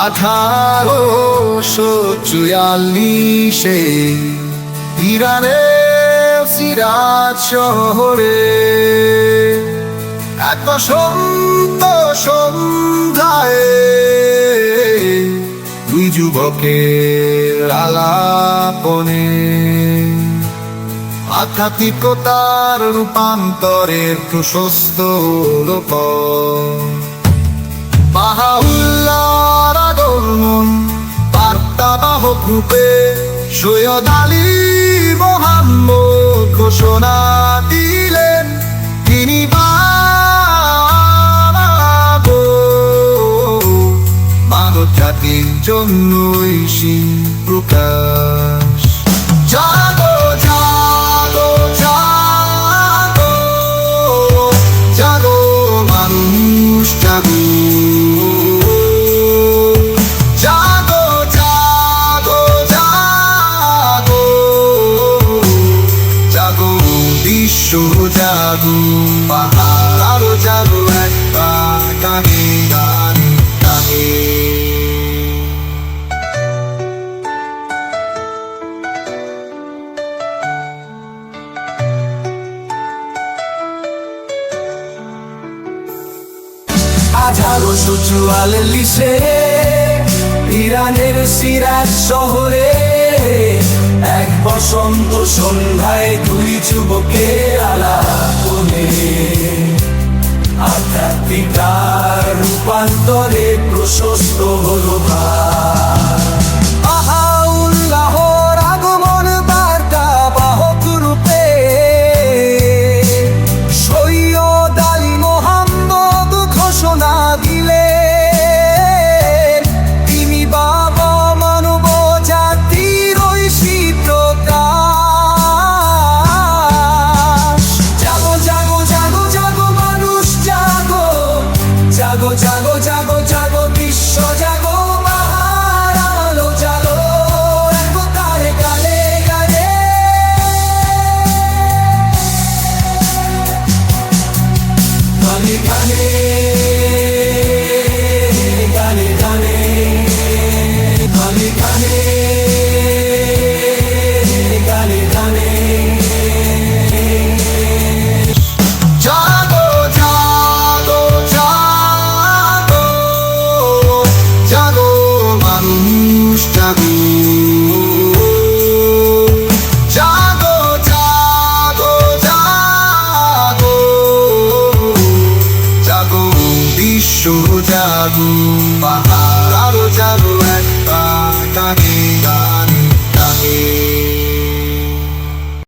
1844 ইরানের সিরাজ শহরে এক বসন্ত সন্ধ্যায় দুই যুবকের আলাপনে আধ্যাত্মিকতার রূপান্তরের প্রশস্ত লোক বাহাউল্লাহর আগমন বার্তাবাহক রূপে সৈয়দ আলী মোহাম্মদ ঘোষণা দিলেন, তিনি মানব জাতির জন্যই প্রকাশ। জাগো জাগো জাগো জাগো মানুষ জাগো, জাগো জাগো জাগো জাগো বিশ্ব জাগো, পাহাড় জাগো একবার গানে গানে গানে। ইরানের সিরাজ শহরে এক বসন্ত সন্ধ্যায় দুই যুবকের আলাপনে আধ্যাত্মিকতার রূপান্তরে প্রশস্ত হলো বাহাউল্লাহর আগমন বার্তা বাহক রূপে সৈয়দ আলী মোহাম্মদ ঘোষণা দিলে, জাগো জাগো জাগো জাগো বিশ্ব জাগো, বাহার আলো জাগো একতারে গানে গানে। গানে গানে গানে গানে গানে গানে গানে গানে। জাগো জাগো জাগো জাগো মানুষ জাগো, জাগো জাগো জাগো জাগো বিশ্ব জাগো, পাহাড় জাগো একবার